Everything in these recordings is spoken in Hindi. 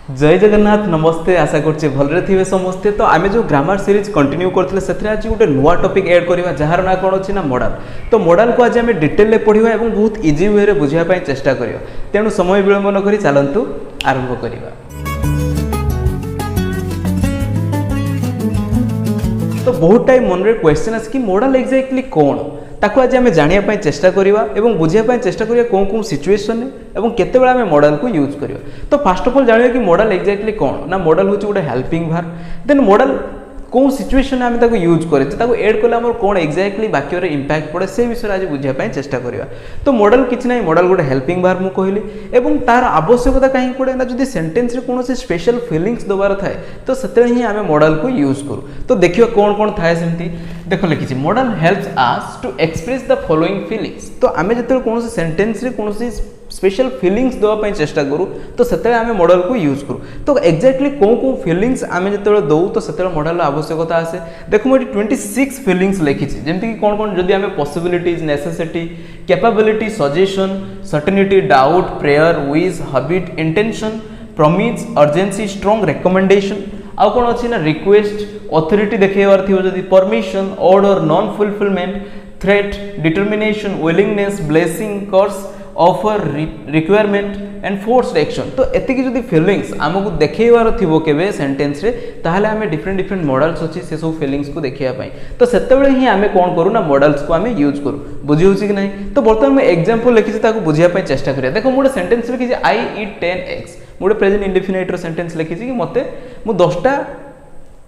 जय जगन्नाथ नमस्ते आशा करछे भलरे थिबे समस्ते। तो आमे जो ग्रामर सीरीज कंटिन्यू करथिले सेथरे आज गोटे नुवा टॉपिक ऐड करबा जहार ना कोन अछि ना मॉडल। तो मॉडल को आज आमे डिटेल ले पढिबा एवं बहुत इजी वे रे बुझिया पय चेष्टा करियो। तेनु समय विलंब न करी चलंतु आरंभ करिबा। तो बहुत टाइम मन रे क्वेश्चन आस कि मॉडल एग्जैक्टली कोन ताको आज आमे जानिया पय चेष्टा करिबा एवं बुझिया पय चेष्टा करिया कोन सिचुएशन एवं केते बेला आमे मॉडल को यूज करियो। तो फर्स्ट ऑफ ऑल जानियो कि मॉडल एग्जैक्टली कोन ना मॉडल होची गोटे हेल्पिंग वर्ब। देन मॉडल कौन सिचुएशन आमे ताको यूज करे ताको ऐड करले हमर कोन एग्जैक्टली वाक्य रे इंपैक्ट पड़े से विषय आज बुझिया पय चेष्टा करिया। तो मॉडल किछ नै मॉडल गोटे हेल्पिंग वर्ब मु कहली एवं तार आवश्यकता काहे पड़े ना जदी सेंटेंस रे कोनोसी स्पेशल फीलिंग्स दोबार थाए तो सेते ही आमे मॉडल को यूज करू। तो देखियो कोन थाए सेमती देखो लिखिछि model helps us to express the following feelings. तो आमे जते कोनोसी सेंटेंस रे कोनोसी स्पेशल फीलिंग्स देवा पय चेष्टा करू तो सेते आमे मॉडल को यूज करू। तो एग्जैक्टली कोन फीलिंग्स आमे जते दउ तो सेते मॉडल आवश्यकता आसे। देखो मोटी 26 फीलिंग्स लिखिछि जेमति कि कोन जदी आमे possibilities necessity capability suggestion certainty doubt prayer wish habit intention promise urgency strong recommendation आउ कोन अछि ना रिक्वेस्ट अथॉरिटी देखेबार थियो जदी permission order non fulfilment threat determination willingness blessing curse offer requirement and forced action. तो एतिकी जदी फीलिंग्स हमकु देखैबार थिबो केबे सेंटेंस रे ताहाले हमें डिफरेंट डिफरेंट मॉडल्स अछि से सब फीलिंग्स को देखिया पई। तो सेते बेले ही हमें कोन करू ना मॉडल्स को हमें यूज करू। बुझी होछि कि नहीं। तो वर्तमान में एग्जांपल लिखिछि ताको बुझिया पई चेष्टा करिया। देखो मोटे सेंटेंस लिखिछि आई ईट 10 एग्स मोटे प्रेजेंट इंडेफिनिट रो सेंटेंस लिखिछि कि मते मु 10टा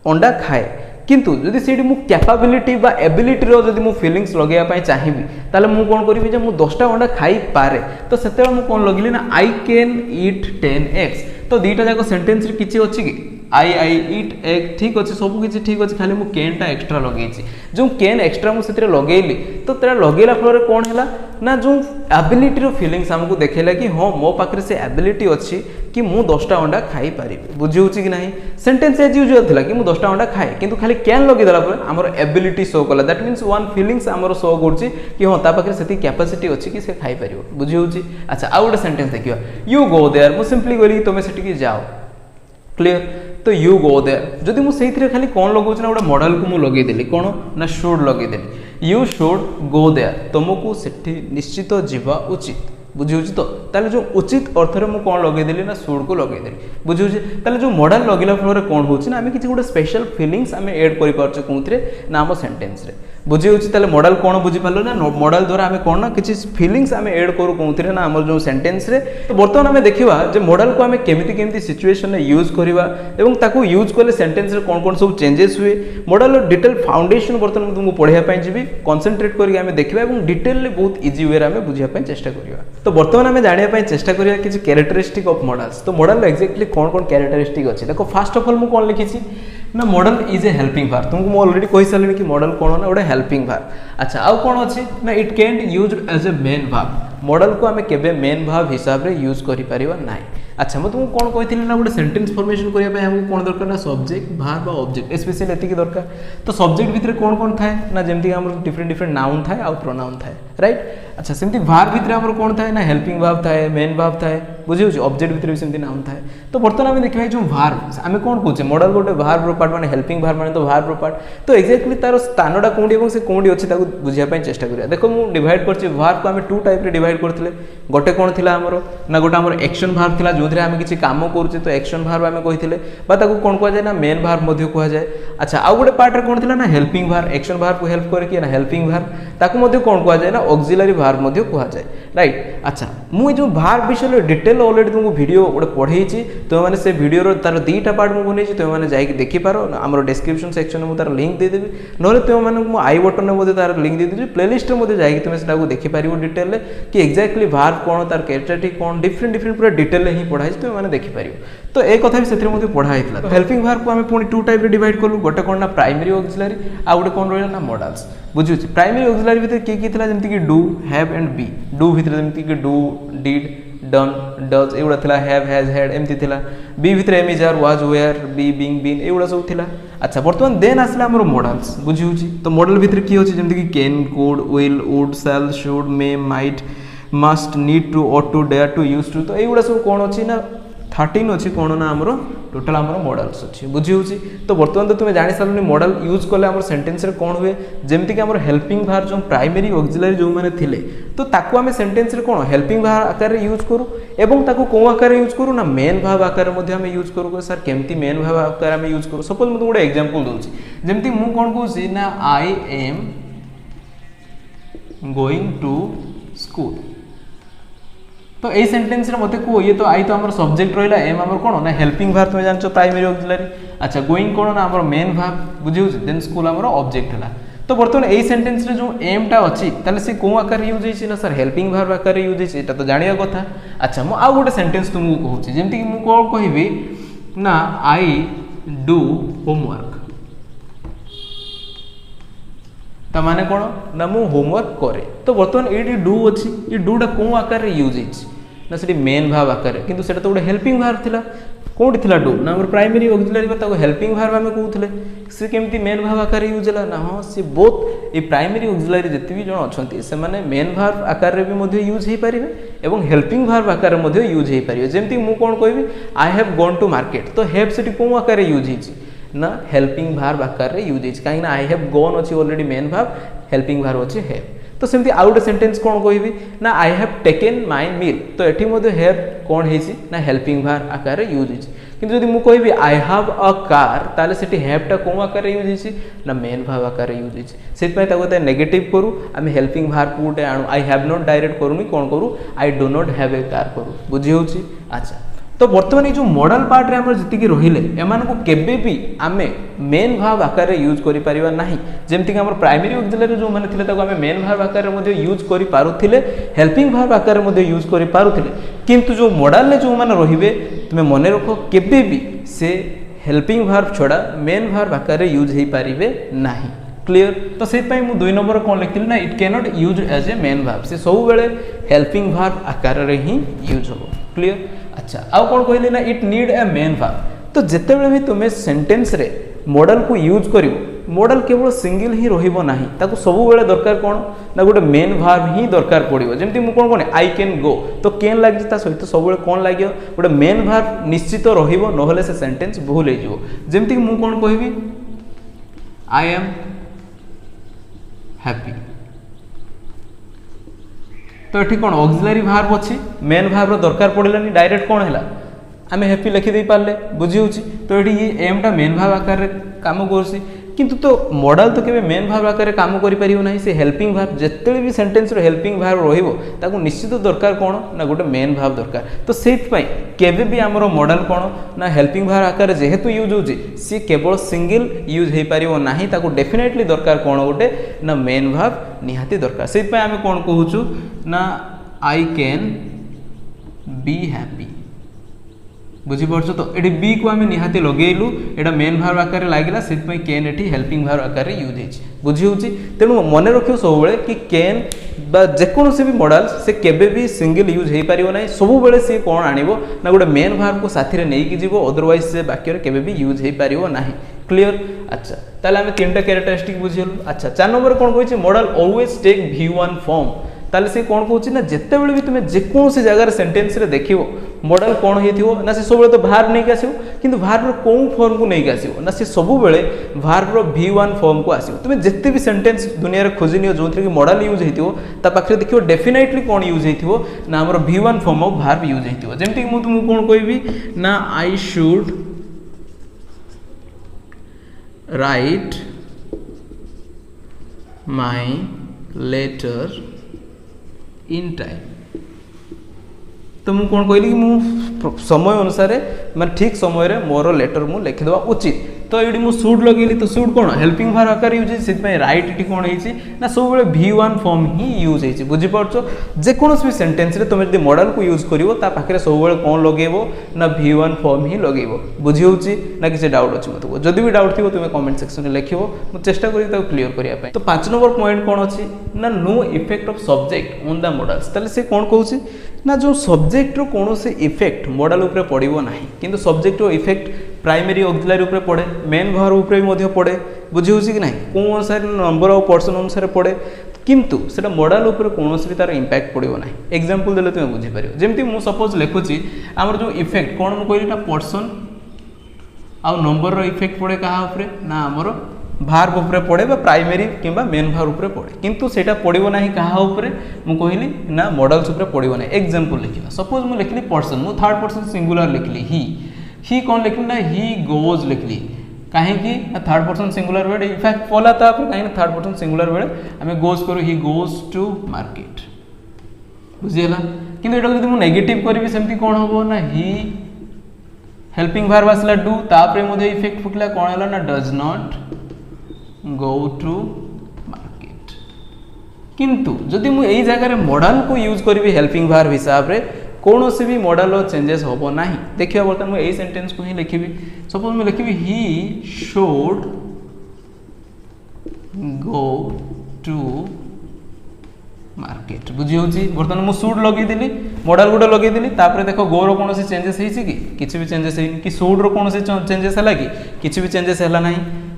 अंडा खाए किंतु जदि सेठी मु कैपेबिलिटी बा एबिलिटी रो जदि मु फीलिंग्स लगेया पय चाहिबी ताले मु कोन करिवि जे मु 10टा अंडा खाई पारे। तो सेते मु कोन लगिली ना आई कैन ईट 10 एग्स। तो दीटा जाको सेंटेंस रे किछि अछि कि आई ईट एग ठीक अच्छे सब किसी ठीक अच्छे खाली मुझे कैन टा एक्सट्रा लगे जो कैन एक्सट्रा मुझे लगेली तो तेरा लगेला फल कौन है ना जो एबिलिटी रो फीलिंग्स हमको देखेला कि हाँ मो पाखे से एबिलिटी अच्छी कि मु 10टा अंडा खाई पारि। बुझी होछि कि नहीं। सेंटेंस एज यूजुअल थिला कि मु 10टा अंडा खाए किंतु खाली कैन लगे देला पर हमर एबिलिटी शो कला दैट मींस वन फीलिंग्स हमर शो करछि कि हाँ ता पाखे सेती कैपेसिटी अच्छी कि से खाई पारियो। बुझी होछि। अच्छा आ गोटे सेंटेंस देखियो यू गो देयर मु सिंपली कहली तुम सेठी की जाओ क्लियर। तो यू गो देयर जदि मु सेहितरे खाली कोन लगौछ ना गोटे मॉडल को मु लगे देली कोन ना शुड लगे देली यू शुड गो देयर तुमको सेठी निश्चित जीवा उचित। बुझी होछि। तो ताले जो उचित अर्थ रे मु कोन लगे देली ना शुड को लगे देली। बुझी होछि। ताले जो मॉडल लगेला फल कोन होछि ना आमे किछि गोटे स्पेशल फीलिंग्स आमे ऐड करि पारछ कोनथरे ना हम सेंटेंस रे। बुझी होछि। ताले मॉडल कोन बुझी पालो ना मॉडल द्वारा आमे कोन ना किछि फीलिंग्स आमे ऐड करू कोनथरे ना हमर जो सेंटेंस रे। तो वर्तमान आमे देखिबा जे मॉडल को आमे केमिति केमिति सिचुएशन रे यूज करिबा एवं ताको यूज करले सेंटेंस रे कोन कोन सब चेंजेस हुए मॉडल रो डिटेल फाउंडेशन वर्तमान तुमको पढिया पय जिबी कंसंट्रेट करी आमे देखिबा एवं डिटेल ले बहुत इजी वे रे आमे बुझिया पय चेष्टा करिबा। तो वर्तमान आमे जानिया पय चेष्टा करिया किछि कैरेक्टरिस्टिक ऑफ मॉडल्स। तो मॉडल एक्जेक्टली कोन कोन कैरेक्टरिस्टिक अछि देखो फर्स्ट ऑफ ऑल मु कोन लिखिछि ना model is a helping verb. तुमको मु ऑलरेडी कहि सालनी कि मॉडल कोन ना ओडे हेल्पिंग वर्ब। अच्छा आउ कोन अछि ना it can used as a main verb. Modal को आमे केबे मेन वर्ब हिसाब रे यूज करि परिबा नाही। अच्छा मैं तुमको कौन कही ना गोटे सेंटेंस फॉर्मेशन करने हमको कौन दरकार ना सब्जेक्ट वर्ब और ऑब्जेक्ट स्पेशली एतिकी दरकार। तो सब्जेक्ट भितर कौन कौन थाए ना जमती हमर डिफरेंट डिफरेंट नाउन थाए और प्रोनाउन थाए राइट। अच्छा सेमती वर्ब भितर हमर कौन थाए ना हेल्पिंग वर्ब थाए मेन वर्ब थाए। बुझी होछि। ऑब्जेक्ट भितर भी सेमती नाउन थाए। तो वर्तमान आमे देखिबा जो वर्ब आमे कौन कहूचे मॉडल गोटे वर्ब रो पार्ट माने हेल्पिंग वर्ब माने तो वर्ब रो पार्ट। तो एक्जेक्टली तार स्थानडा कोंडी एवं से कोंडी अछि ताको बुझिया पय चेष्टा करिया। देखो मु डिवाइड करछि वर्ब को आमे टू टाइप रे डिवाइड करथिले गोटे कोन थिला हमरो ना गोटे हमर एक्शन वर्ब थिला जोथरे आमे किछि काम करूचे तो एक्शन वर्ब आमे कहिथिले बा ताको कोन कहै जाय ना मेन वर्ब मध्ये कहै जाय। अच्छा आ गोटे पार्ट रे कोन थिला ना हेल्पिंग वर्ब एक्शन वर्ब को हेल्प करे कि ना हेल्पिंग वर्ब ताको मध्ये कोन कहै जाय ना ऑक्सिलरी वर्ब मध्ये कहै जाय राइट। अच्छा मु जो वर्ब विषय डिटेल ऑलरेडी तुमको वीडियो गोटे पढेइछि तो माने से वीडियो रो तार दीटा पार्ट मु बनेछि तो माने जाई देखि पारो हमर डिस्क्रिप्शन सेक्शन में मु तार लिंक दे देबी नले तो माने मु आई बटन में मध्ये तार लिंक दे देबी प्लेलिस्ट मध्ये जाई तुमे सेटा को देखि पारिबो डिटेल कि एक्जेक्टली वर्ब कोन तार कैरेक्टरिस्टिक कोन डिफरेंट डिफरेंट पूरा डिटेल ही पढाई तो माने देखि पारिबो। तो एक कथा भी सेथरे मध्ये पढा आइतला। तो हेल्पिंग वर्ब को हमें पुनी टू टाइप रे डिवाइड करलु गोटे कोन ना प्राइमरी ऑक्सिलरी आ गोटे कोन रहला ना मॉडल्स। बुझु छी। प्राइमरी ऑक्सिलरी भितर की थिला जेमति कि डू हैव एंड बी डू भितर जेमति कि डू डिड डन डज एउडा थिला हैव हैज हैड एमति थिला। बी भितर am is are was were be being been एउडा सब थिला। अच्छा वर्तमान देन आसला हमर मॉडल्स। बुझि होछि। तो मॉडल भितर की होछि जेमति कि can could will would shall should may might must need to ought to dare to used to. तो एउडा सब कोन अछि ना 13 अच्छी कौन ना आमर टोटाल आमर मॉडल्स अच्छी बुझी होची। तो बर्तमान तो तुम्हें जानी सारे मॉडल यूज कले आम सेंटेंस रे कौन हुए जमती आम हेल्पिंग भार जो प्राइमरी ऑक्सिलरी जो मैंने थिले तो ताकू आम सेंटेंस रे कौन हेल्पिंग भार आकार रे यूज करूँ एवं ताकू कौ आकार यूज करूँ ना मेन भाव आकार आम यूज करूँ। सर केमती मेन भाव आकार आम यूज करूँ सपोज मुझे गोटे एग्जांपल दूसरी जमती मु कौन कहूँ ना I am going to school तो यही सेंटेंस मत कह ये तो आई तो आम सब्जेक्ट रहा एम आम कौन ना हेल्पिंग भार तुम जान प्राइमरी ऑक्सिलरी अच्छा गोइंग कौन ना आम मेन भाव बुझे देन स्कूल आम ऑब्जेक्ट है। तो बर्तमान यही सेंटेंस रे जो एमटा अच्छी ताले से कौ आकार यूज होती ना सर हेल्पिंग भाव आकार यूज होती तो जाना कथा। अच्छा मुझे आउ गोटे सेंटेंस तुमको कहूँ जमीक मुझे कौन कहि ना आई डू होमवर्क ता माने कौन ना मु होमवर्क करे तो बर्तमान ये डू अच्छी ये डूटा कौ आकार यूज ना से मेन भाव आकार किंतु सेटा तो गोटे हेल्पिंग भाव थिला कौटी थिला डू ना आम प्राइमरी ऑक्सिलरी हेल्पिंग भाव आम कहते सी केमती मेन भाव आकार यूज है ना हाँ सी बोथ ये प्राइमरी ऑक्सिलरी जिते भी जन अच्छा से मेन भाव आकार भी यूज हो पारे और हेल्पिंग भाव आकार यूज हो पारे जमती मुझे कौन कहि I have gone to market तो हैव से कौ आकार यूज हो ना हेल्पिंग भाव आकार यूज हो कहीं आई हैव गॉन अच्छी ऑलरेडी मेन भाव हेल्पिंग भाव अच्छे हैव। तो सेमती आउ गोटे सेंटेंस कौन कहि ना आई हैव टेकन माय मील तो ये हैव कौन है ना हेल्पिंग भाव आकार यूज हो किंतु यदि मुझे कहि आई हैव अ कार ताले सेठी हैवटा कौ आकार यूज हो ना मेन भाव आकार यूज हो नेगेटिव करूँ आम हेल्पिंग भाव को गोटे आणु आई हैव नॉट डायरेक्ट करूनी कौन करूँ I do not have a car करूँ बुझी होची। अच्छा तो बर्तमान ये जो मॉडल पार्ट रे हमर जति रहिले एमान को केबे भी आमे मेन भाव आकार यूज करि परिबा नाही जेमति कि हमर प्राइमरी ऑक्सिलरी जो माने थिले ताको आमे मेन भाव आकार रे यूज करि पारुथिले हेल्पिंग भाव आकार रे यूज करि पारुथिले किंतु जो मॉडल रे जो माने रहिबे तुमे मने रखो केबे भी से हेल्पिंग भाव छोड़ा मेन भाव आकार रे यूज हे पारिबे नाही क्लियर। तो से मु 2 नंबर कौन लिखी ना it can not use as a main भाव से सब बेले हेल्पिंग भाव आकार रे ही यूज हो क्लियर। अच्छा आउ कौन कहले ना इट नीड ए मेन भाव तो जिते भी तुम्हें सेंटेंस रे मॉडल को यूज करिवो मॉडल केवल सिंगल ही रहिबो नाही ताको सब बेले दरकार कौन ना गोटे मेन भाव ही दरकार पड़िबो जेमति मु कौन कोने आई कैन गो तो कैन लागी ता सहित सब बेले कौन लागियो गोटे मेन भाव निश्चित रहिबो नहले से सेंटेंस भूल हे जिवो जेमति मु कौन कहबी आई एम हैप्पी तो ये कौन ऑक्सिलरी भार्ब अच्छी मेन भार्ब दरकार पड़लानी डायरेक्ट कौन है आम हैप्पी लिखिदे पारे बुझी होची तो ये एमटा मेन भाव आकार काम कर किंतु तो मॉडल तो केबे मेन भाव आकार काम करि परियो नाही से हेल्पिंग भाव जेते भी सेंटेंस रो हेल्पिंग भाव रहिबो ताको निश्चित दरकार कौन ना गोटे मेन भाव दरकार तो सेइथपई केबे भी हमरो मॉडल कौन ना हेल्पिंग भाव आकार जेहेतु यूज होची सी केवल सिंगल यूज हे परियो नाही ताको डेफिनेटली दरकार कौन गोटे ना मेन भाव निहाती दरकार सेइथपई आमे कौन कहूछु ना आई कैन बी हैप्पी बुझीपार तो ये बी को आम निहाती लगेलु एटा मेन भाव आकार लगे से कैन एटी हेल्पिंग भाव आकार यूज हो बुझी होची तेणु मन रखियो सब बेले कि कैन बा जेकोसी भी मॉडल से केबे भी सिंगल यूज हो पारिबो नाही सब बेले से कौन आनिबो ना गोटे मेन भाव को साथी रे नेकी जीवो अदरवाइज से वाक्य रे केबे भी यूज हो पारिबो नाही क्लियर। अच्छा ताले आम 3टा कैरेक्टरिस्टिक बुझीलु। अच्छा 4 नंबर कौन कहिछि model always take V1 form ताले से कौन कहूँ ना जिते बड़े भी तुम्हें जेकोसी जगार सेंटेंस रे देखियो मॉडल कौन हो ना से सब तो भार्ब नहीं आसो कि भार्ब कौ फॉर्म को नहीं आसो ना से सब बेले भार्ब V1 फॉर्म को आसो तुम्हें जिते भी सेंटेंस दुनिया रे खोजी नियो जो कि मॉडल यूज हो पाखे देखियो डेफिनेटली कौन यूज हो ना आम V1 form of verb use हो जमती कि तुमको कौन कहबी ना I should write my letter in time तो मुझे कौन कहली कि मु समय अनुसार मैं ठीक समय मोर लेटर मु लिखिदेवा उचित तो ये मुझे सुड लगेली तो सुड कौन हेल्पिंग भाव आकार यूज से राइट ये कौन ना सब V1 फॉर्म ही यूज हो बुझीपार जेकोसी भी सेंटेंस रे तुम जो मॉडल को यूज करिवो ता पाखरे सब कौन लगेबो ना V1 फॉर्म ही लगेबो बुझी होची ना किसी डाउट अच्छी मतलब जदि भी डाउट थी तुम कमेंट सेक्शन में लिखो मुझे चेष्टा करी क्लीयर करने तो 5 नंबर पॉइंट कौन अच्छी ना no effect of subject on the modals ताले से कौन कहूँ ना जो सब्जेक्ट रो कौन से इफेक्ट मॉडल उपरे पड़िबो नाही किंतु सब्जेक्ट रो इफेक्ट प्राइमरी ऑक्सिलरी उपरे पड़े मेन भाव उपरे भी पड़े बुझी होची कि नहीं कौन अनुसार नंबर ऑफ पर्सन अनुसार पड़े किंतु सेटा मॉडल ऊपर कौन भी तार इंपैक्ट पड़ो ना एग्जांपल देले तुम बुझीपार जमी मुझे सपोज लिखुची आमर जो इफेक्ट कौन मुझे कहली ना पर्सन आउ नंबर रो इफेक्ट पड़े क्या ना आमर भार्ब उपरे पड़े प्राइमरी किंबा मेन भार्ब उपरे पड़े किंतु सेटा पड़ो ना क्या मुझे कहली ना मॉडल्स उपरे पड़ो ना एग्जांपल लिखा सपोज मुझे लिखली पर्सन मुझे थर्ड पर्सन सिंगुलर लिखली ही कौन लिखली ना ही गोज लिखली कहीं third person singular word effect पला कहीं थर्ड पर्सन सिंगुलर वर्ड आम गोज करूँ ही गोज टू मार्केट बुझीगला किंतु एटा जब मुझे नेगेटिव करी सेमती कौन हम ना ही हेल्पिंग वर्ब आसला डू तापरे मुझे इफेक्ट फुकला कौन है ना does not go to market किंतु जदि मुझे यही जगह मॉडल को यूज करी हेल्पिंग वर्ब हिसाब से कौन सी भी मॉडल चेंजेस हम ना देखिए बर्तमान मुझे यही सेंटेंस को ही लिखी सपोज मुझे लिखी he should go to market बुझी होची बर्तमान मुझे शुड लगेदेली मॉडल गोटे लगेदेली तापर देख गो रो कौन चेंजेस होती कि किसी भी चेंजेस होनी कि शुड रो कौन चेंजेस है कि किसी भी चेंजेस है ना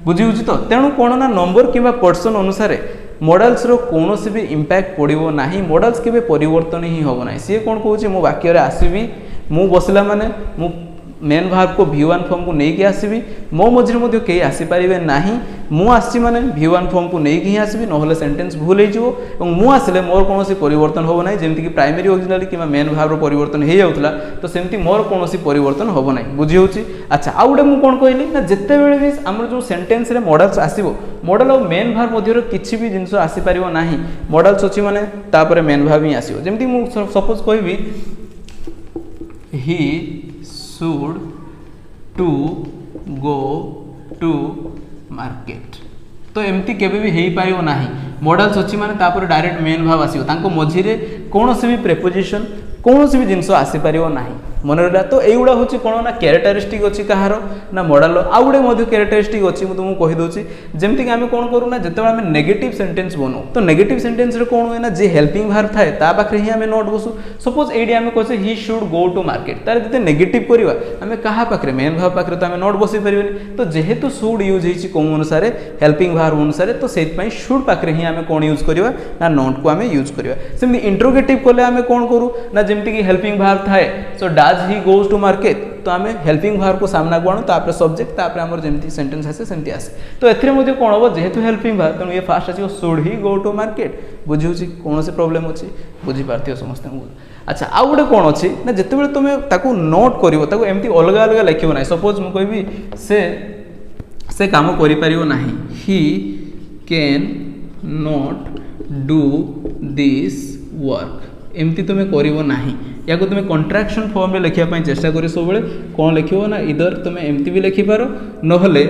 बुझी होची तो तेणु कौन ना नंबर किंबा पर्सन अनुसार मॉडल्स रो कौन भी इंपैक्ट पड़ो ना मॉडल्स के परिवर्तन ही हम ना सी कौन कहूँ मो वाक्य आसबि मु बसला माने मु मेन भार्ब को V1 फॉर्म को लेकिन आसबि मो मझे कई आसीपारे ना मुझे माने V1 फॉर्म को लेकिन ही आसबि ना सेंटेंस भूल हो मुझे मोर कौन परिवर्तन हम ना जमीक प्राइमरी ऑक्सिलरी कि मेन भार्ब परिवर्तन हो जाऊला तो सेमती मोर कौन परिवर्तन हम ना बुझी होची अच्छा आउ गोटे मुझे कौन कहली ना जिते बड़े भी आम जो सेंटेंस मॉडल्स आसो मॉडल और मेन भार्ब मध्य किसी भी जिनस आसीपार ना मॉडल्स अच्छी माने तापर मेन भार्ब ही आसो जमीक मुझे सपोज कहि he should to go to market तो एमती केबे भी हेई पारिबो नाही मॉडल्स अच्छी माने तापर डायरेक्ट मेन भाव आसीबो तांको मझिरे कौनसी भी प्रेपोजिशन कौनसी भी जिनस आसीपारिबो नाही मन रहा तो युवा हूँ कौन ना क्यारेक्टरिस्टिक अच्छी कहार ना मॉडल आउ गोटे क्यारेक्टरिस्टिक अच्छी मुझे तुमको कहीदे जमीक आम कौन करूँ ना जिते आम नेगेटिव सेंटेंस बनाऊ तो नेगेटिव सेंटेंस कौन हुए ना जी हेल्पिंग वर्ब थाए पाखे ही आम नोट बसु सपोज ये आम कहे he should go to market तार जिते नेगेटिव करवा आम क्या पाखे मेन भाव पाखे तो आम नोट बसई पारे तो जेहेतु शुड यूज हो कौन अनुसार हेल्पिंग वर्ब अनुसार तो से शुड पाखे ही आम कौन यूज करवा ना नोट को आम यूज करवा सेमती इंट्रोगेटिव कले आम कौन करूँ ना जमीक हेल्पिंग वर्ब थाए so does he goes to market तो आम हेल्पिंग वर्ब को सामना को आणु तापर सब्जेक्ट तापर आमर जमती सेंटेंस आसे सेमती आसे तो एथरे मध्ये कोन हो जेहेतु हेल्पिंग वर्ब तेणु ये फास्ट आसी should he go to market बुझिउची कौन से प्रॉब्लम अछि बुझी पारथियो समस्त अच्छा आउ गोटे कौन अच्छी ना जिते बड़े तुम ताकू नोट करिवो ताकू एमती अलग अलग लिखिबो ना सपोज मु कहबी से काम करि परिवो नाही he can not do this work एमती तुम्हें करिवो नाही या को तुम्हें कॉन्ट्रैक्शन फॉर्म में लिखापी चेष्टा कर सब कौन लिख ना इधर तुम्हें एमती भी लिखिपार नहले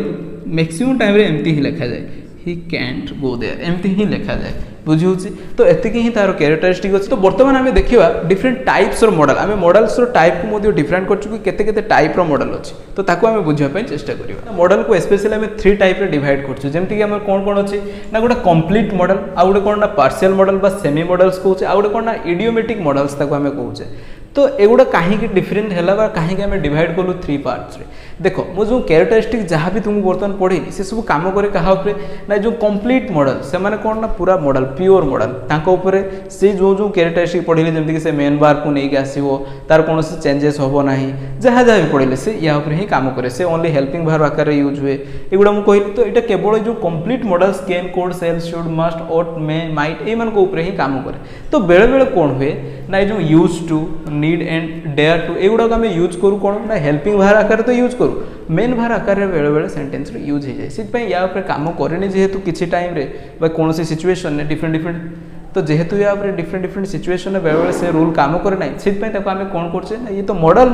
मैक्सिमम टाइम रे एमती ही लिखा जाए ही कैंट गो देयर एमती ही लिखा जाए बुझी होची तो एतिक ही तार क्यारेक्टरिस्टिक अच्छी तो बर्तमान आम देखा डिफरेंट टाइप्स मॉडल आम मॉडल्स टाइप को डिफरेंट कर टाइप मॉडल अच्छी तो ताको आम बुझापी चेष्टा करिया मॉडल को स्पेशली आम 3 टाइप रे डिवाइड करछु जेमति कि आम कौन कौन अच्छी ना गोटे कंप्लीट मॉडल आउ गोटे कौन ना पार्शियल मॉडल बा सेमी मॉडल्स कहूचे आउ गोटे कौन ना इडियोमेटिक मॉडल्स ताको आम कहूचे तो एगुड़ा कहीं डिफरेंट है कहीं आम डिवाइड कलु 3 पार्ट्स रे देखो मु जो क्यारेक्टरिस्टिक जहाँ भी तुमको बर्तमान पढ़ी से सब कम करे क्या ना जो कंप्लीट मॉडल से माने कौन ना पूरा मॉडल प्योर मॉडल तांको ऊपर से जो क्यारेक्टरिस्टिक पढ़े जमीक से मेन वर्ब को लेकिन आसो तार कौन चेंजेस हम ना जहाँ जहाँ भी पढ़े से या ऊपर ही काम करे से ओनली हेल्पिंग वर्ब आकार यूज हुए एगुड़ा मुझे कहली तो यहाँ केवल जो complete modals can could shall should must ought may might ये ऊपर ही काम करे तो बेले बेले कौन हुए ना ये जो use to need and dare to एगुड़ा आम यूज करूँ कौन ना हेल्पिंग वर्ब आकार तो यूज करूँ मेन भार आकार बेले बेले सेंटेंस यूज हो जाए से या काम करेनि जेहेतु किसी टाइम रे कौन सी सिचुएशन ने डिफरेंट डिफरेंट तो जेहेतु या डिफरेंट डिफरेंट सिचुएशन बेले बेले से रूल काम करे ना से आम कौन करछे ना ये तो मॉडल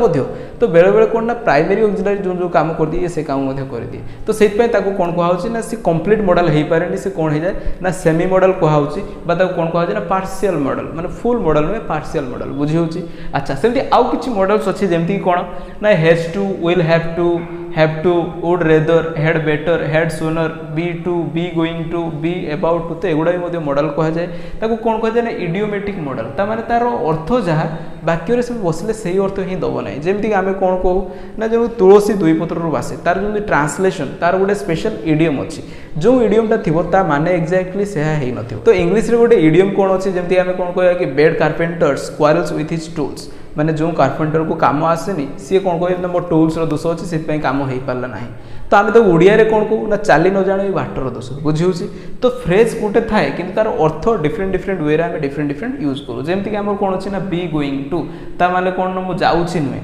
तो बेले बेले कौन ना प्राइमरी ऑक्सिलरी जो जो काम कर दिए से काम कर दिए तो से कौन कहुच्छी ना सी कंप्लीट मॉडल हो पारे से कौन हो जाए ना सेमी मॉडल कहुच्छी कौन कहुच्छे ना पार्शियल मॉडल माने फुल मॉडल नुहे पार्शियल मॉडल बुझी होची अच्छा सेमती आउ किछि मॉडल्स अच्छी जेमती कौन ना has to will have to have to, would rather, had better, had sooner, be to, be going to, be about to, तो एगुड़ा भी मॉडल कहुए ताको कौन कहुए ना इडियोमेटिक मॉडल, तार तार अर्थ जहाँ वाक्य से बसले से ही अर्थ हिं दब ना, जमीक आम कौन कहू ना जो तुलसी दुई पत्र बासे तार जो ट्रांसलेशन तार गोटे स्पेशल इडियम अच्छी, जो इडियमटा थी माने एक्जाक्टली से ही न, तो इंग्लीश रे गोटे इडियम कौन अच्छी जमी आम कौन कह कि bed carpenters quarrels with his tools, माने जो कार्पेंटर को काम आसेनी सी कौन कह मो टूल्स दोष अच्छी से काम हो पारा ना, तो आम तो ओडिया कौन कहू ना चाली न जाने बाटर दोष बुझी, तो फ्रेज गोटे थाए कि तार अर्थ डिफरेंट डिफरेंट वे आम डिफरेंट डिफरेंट यूज करूँ, जमीक आम कौन अच्छी ना बी गोइंग टू ता माने कौन ना मुझे जाऊँगी नुहे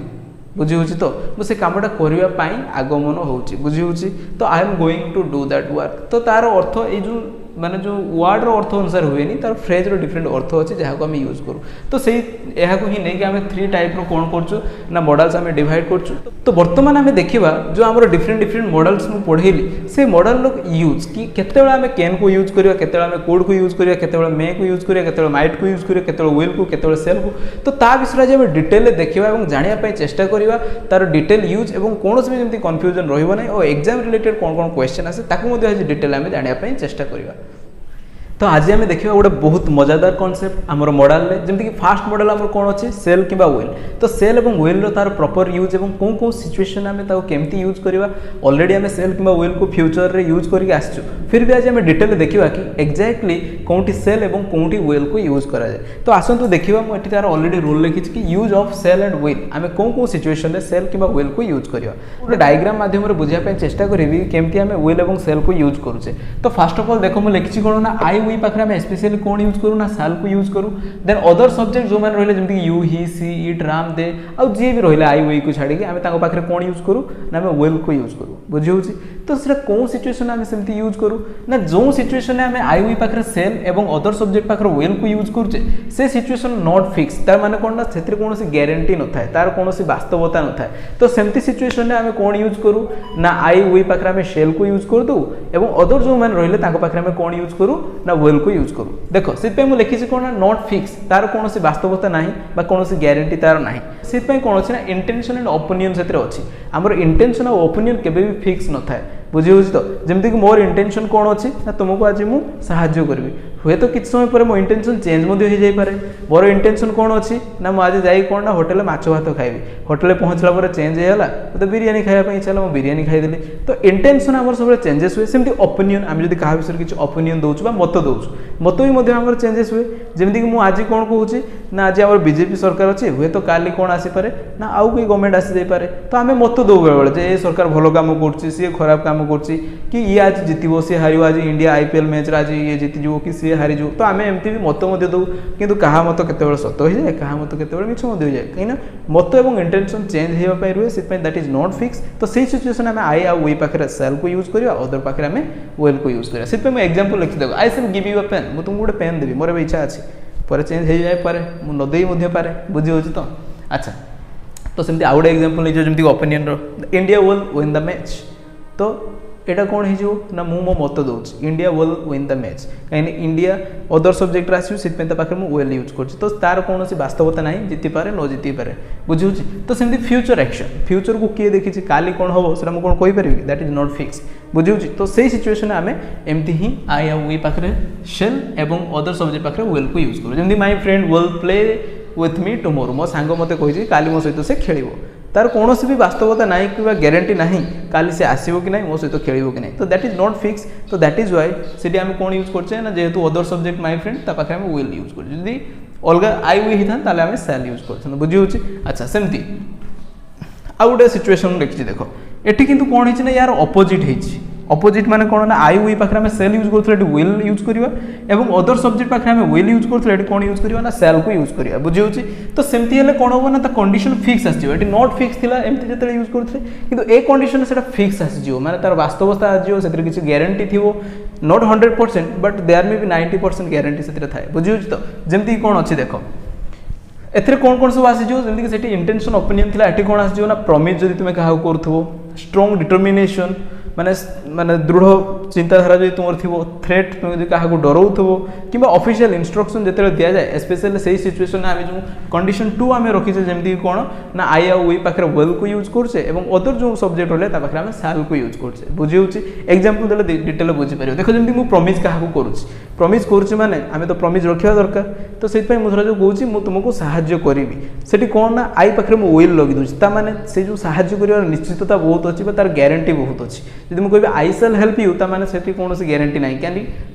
बुझी, तो मुझे कमटा करने आगमन होची बुझी, तो I am going to do that work, तो तार अर्थ ये जो माने जो वर्ड रो अर्थ अनुसार हुए नहीं, तार फ्रेज रो डिफरेंट अर्थ अच्छे जहाँ को आम यूज करूँ, तो से ही नहीं कि आम 3 टाइप रो कौन कर मॉडल्स आम डिवाइड कर, तो बर्तमान आम देखा जो आम डिफरेंट डिफरेंट मॉडल्स मुझे पढ़ेली से मॉडल यूज कि केते आम कैन को यूज करिया, केते आम कोड को यूज करिया, केते मे को यूज करिया, केते माइट को यूज करिया, केते विल को, केते सेल को, तो ता विषय आज आम डिटेल देखा और जानापी चेष्टा करवा तार डिटेल यूज और कौन भी जमी कन्फ्यूजन रही ना, और एग्जाम रिलेटेड कौन कौन क्वेश्चन आसे ताकू आज डिटेल आम जानापी चेष्टा करवा। तो आज आम देखा गोटे बहुत मजादार कॉन्सेप्ट आमर मॉडल जमीक फास्ट मॉडल आम कौन अच्छे सेल कि विल, तो सेल और विल तार प्रॉपर यूज और कौन कौन सिचुएशन आम केमती यूज करवा, ऑलरेडी आम सेल कि विल को फ्यूचर रे यूज करके आसचु, फिर भी आज आम डिटेल देखा कि एक्जाक्टली कौटी सेल और कौटी विल को यूज करा जाए, तो आसतु देखा मुझे तार ऑलरेडी रूल लिखी कि use of shall and will आम कौन कौन सिचुएशन सेल कि विल को यूज करवा, गोटे डायग्राम माध्यम बुझापी चेष्टा करी केमती आम विल और सेल को यूज करुचे। तो फास्ट ऑफ ऑल देखो मुझे लिखी कौन ना आई वी पाखे स्पेशली कौन यूज करूँ ना साल को यूज करूँ, देन अदर सब्जेक्ट जो मैंने रही जमीक यू ही सी इट राम दे आउ जी भी रहा आई वी को छाड़ी आम पाखे कौन यूज करूँ ना आम विल को यूज करूँ बुझे, तो से कौन सिचुएशन आम सेमती यूज करूँ ना जो सिचुएशन आम आई वी पाखे सेल और अदर सब्जेक्ट पाखे विल को यूज करुचे से सिचुएशन नॉट फिक्स, तार माने कौन ना से कौन ग्यारंटी न थाए, तार कौन वास्तवता न थाए, तो सेमती सिचुएशन आम कौन यूज करूँ ना आई वी पाखे आम सेल को यूज कर दू और अदर जो मैंने रही पाखे आम कौन यूज करूँ ना विल को यूज करूँ। देखो से मुझे लिखी कौन ना नॉट फिक्स, तार कौन वास्तवता ना कौन ग्यारंटी तार ना, से कौन अच्छे ना इंटेंशन एंड ओपिनियन से अच्छी, आमर इंटेंशन और ओपिनियन केबे भी फिक्स न थाए बुझे, तो जमीक मोर इंटेंशन कौन अच्छी ना तुमको आज मुझे करी, हुए तो किसी समय पर मो इंटेंशन चेंज हो जाए, मोर इंटेंशन कौन अच्छी ना मुझे जाई कौन ना होटेल माछ भात खाइबी, होटेल पहुँचला पर चेंज होगा तो बिरियानी खावाई इच्छा मुझे बिरियानी खाईदेली, तो इंटेंशन आम सब चेंजेस हुए, सेमती ओपिनियन आम जब क्या विषय किसी ओपिनियन दौचु मत दौचु मत भी आम चेंजेस हुए, जमीक मुझे कौन कहूँ ना आज आम बीजेपी सरकार अच्छे हुए तो काली कौन आसीपे ना आउ कोई गवर्नमेंट आसी जापे, तो आम मत दौ बेले ये सरकार भल कम कर सी खराब कम कर कि ये आज जितब सी हार, आज इंडिया IPL मैच आज ये जीतीज कि सी हारीज, तो आम एमती भी मत दौ कि क्या मत के सत हो जाए क्या मत के मिछ हो जाए, कहीं मत और इंटेंशन चेंज होगापी रुए say that is not fix, तो सही सिचुएशन आम आई आ वी पाखे सेल को यूज करवा अदर पाखे आम विल को यूज करवा, से मुझे एक्जाम्पल लिखी देव I shall give you a pen, मुझे तुमको गोटे पेन देवी मोर इच्छा अच्छी पर चेंज हो जाए पारे नदे पारे बुझी हो, तो अच्छा तो सेमती आउ गोटे एक्जाम्पल लीजिए जमीक opinion India will win the match, तो यहाँ कौन हो ना मो मत दूसरी India will win the match, कहीं इंडिया अदर सब्जेक्ट आसो से पाखे मुझे विल यूज कर, तो तार कौन वास्तवता ना जीति पारे न जीति पारे बुझे, तो सेमती फ्यूचर एक्शन फ्यूचर को किए देखी काली कौन हम से कौन कहीपर दैट इज नॉट फिक्स बुझे, तो सही सिचुएशन आम एमती ही आई आ वी पाखे शेल एवं अदर सब्जेक्ट पाखे विल को यूज करूँ, जमी my friend will play with me tomorrow, मो सांग मत कही काली मो सहित से खेल, तार कौन भी वास्तवता ना कि ग्यारंटी ना काली से आसो कि नहीं मो सहित खेल कि नहीं, तो दैट इज नॉट फिक्स, तो दैट इज वाई से आम कौन यूज करचे ना जेहेतु अदर सब्जेक्ट माय फ्रेंड पाखे आम विल यूज कर, अलग आई वी होता आम सेल यूज कर बुझे। अच्छा सेमती आउ गोटे सिचुएसन लिखी देख ये कितु कौन है यार अपोजिट होती, अपोजिट माने कौन ना आई वी पाखे सेल यूज करते विल यूज करवा एवं अदर सब्जेक्ट पाखे विल यूज करते कौन यूज करवा ना सेल को यूज करवा बुझे, तो सेमती हेल्ले कौन हम ना कंडीशन फिक्स आसो, नॉट फिक्स थिला एमती जो यूज करते किंतु ए कंडीशन से फिक्स आसीज माने तार वास्तवता आसो से किसी ग्यारंटी थी नॉट 100% बट देयर मे भी 90% ग्यारंटी से थाए बुझे, तो जमीक कौन अच्छी देख एथे कौन कौन सब आसीज जमीक से इंटेंशन ओपिनियन थिला एठी कौन आसीज ना प्रॉमिस जदि तुम क्या करूथबो स्ट्रांग डिटरमिनेशन माने माने दृढ़ चिंताधारा जो तुम थी थ्रेट तुम जो क्या डराउथो कि ऑफिशियल इंस्ट्रक्शन जो दि जाए स्पेशली से सिचुएशन आम जो कंडीशन 2 आम रखीचे जमी कौन ना आई आ वी पाखे वेल को यूज करछे एवं अदर जो सब्जेक्ट रहा पाखे आम साल को यूज करछे बुझी होची एग्जांपल देले डिटेल बुझी पारियो देखो जमी मु प्रॉमिस क्या करूची प्रॉमिस करूची माने आमे तो प्रॉमिस रखिया दरकार तो से मुझे जो कहूँ मुझे तुमको साहाय्य करी से कौन ना आई पाखे मुझे विल लगे दूसरी ताने से जो साहाय्य कर निश्चितता बहुत अच्छी तार ग्यारंटी बहुत अच्छी जब मुझे कह आई सेल हेल्प यू ताने से कौन ग्यारंटी ना क्या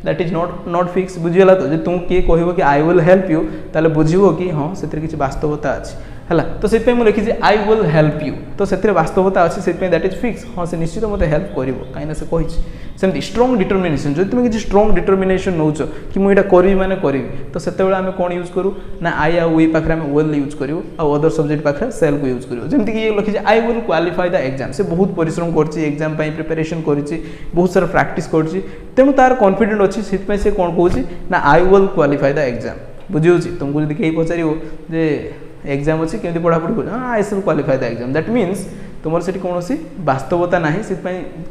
दैट इज नॉट फिक्स बुझीगला तो जो तुम किए कह कि आई विल हेल्प यू ताले बुझो कि हाँ से किसी वास्तवता अच्छी है तो से लिखी आई विल हेल्प यू तो से वास्तवता अच्छी से दैट इज फिक्स हाँ से निश्चित मत हेल्प कर कहीं से कही सेमती स्ट्रंग डिटरमिनेशन जो तुम किसी स्ट्रंग डिटरमिनेशन नौ कि मुझे करी माने करी तो से आम कौन यूज करूँ ना आई आ वी पाखे वेल यूज करूँ आउ अदर सब्जेक्ट पाखे सेल को यूज करूँ जमीक ये लिखी I will qualify the exam से बहुत परिश्रम कर एग्जाम प्रिपेरेसन कर बहुत सारा प्रैक्टिस कर तेणु तार कॉन्फिडेंट अच्छी से कौन कहूँ ना I will qualify the exam बुझे तुमको जब कहीं पचारे एग्जाम अच्छी केमती पढ़ापढ़ी कर I shall qualify the exam that means तुम से कौन वास्तवता ना से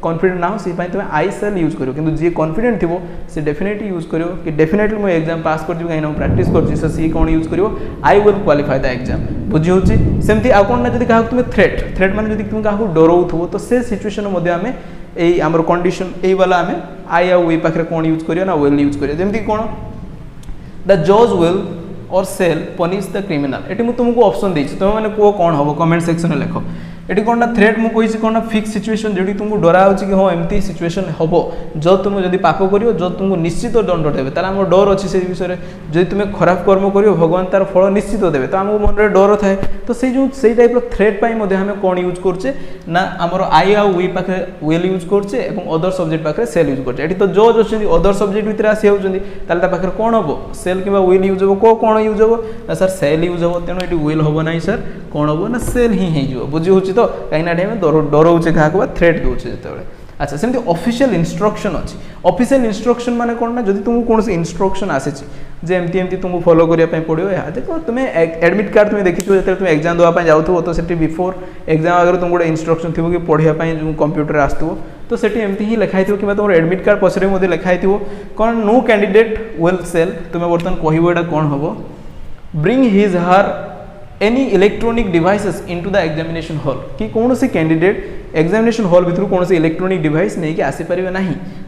कॉन्फिडेंट ना से तुम आई सेल यूज करो कि जी कॉन्फिडेंट थी से डेफिनेटली यूज करो कि डेफिनेटली मुझे एग्जाम पास कर कहीं प्रैक्टिस कर सी कौन यूज करो I will qualify the exam बुझी होची सेमती आ कौन ना जब क्या तुम थ्रेट माने जब तुम क्या डराउथो तो से सिचुएशन आम आमर कंडीशन यही वाला आम आई आ वी पाखे कौन यूज करियो ना विल यूज करियो जमीक कौन द जज विल और सेल पनिश द क्रिमिनाल ये मुझे तुमको ऑप्शन देती तुम मैंने कह कौन हम कमेंट सेक्शन में लिख ये कौन ना थ्रेट मुझे कौन ना फिक्स सिचुएशन जो तुमको डरा हो कि हाँ एमती सिचुएशन हम जो तुम जब पाप कर जो तुमको निश्चित दंड देवे तार आम डर अच्छी से विषय जो तुम खराब कर्म कर भगवान तार फल निश्चित देवे तो आमको मन में डर थाए तो से जो से टाइप थ्रेट आम कौन यूज करचे ना आमर आई आ वी पाखे विल यूज करचे अदर सब्जेक्ट पाखे सेल यूज करचे तो जज अच्छे अदर सब्जेक्ट भितर आसी होता पाखे कौन हम सेल कि विल यूज हम कौन यूज हम ना सर सेल यूज हम तेणु ये विल हम ना सर कौन हम ना सेल ही हो बुझी हो तो कहीं डराऊे क्या थ्रेट दूचे जो अच्छा सेमती ऑफिशियल इंस्ट्रक्शन अच्छी ऑफिशियल इंस्ट्रक्शन माने कौन ना जब तुमको कौन इंस्ट्रक्शन आसी एमती एमती तुमको फॉलो करने पड़ो या देखो तुम एडमिट कार्ड तुम देखी जो तुम एग्जाम देवाई जाओ तो से बिफोर एग्जाम आगे तुम गोटे इंस्ट्रक्शन थी कि पढ़ाई जो कंप्यूटर आसो तो सेठी एमती ही लिखाई कि तुम एडमिट कार्ड पछरे लिखाई कौन नो कैंडिडेट विल सेल तुम बर्तमान कह कौन हम bring his her any electronic devices into the examination hall कि कौन से कैंडिडेट एग्जामिनेशन हॉल भीतर कौन से इलेक्ट्रोनिक डिवाइस नहीं कि आसीपारे ना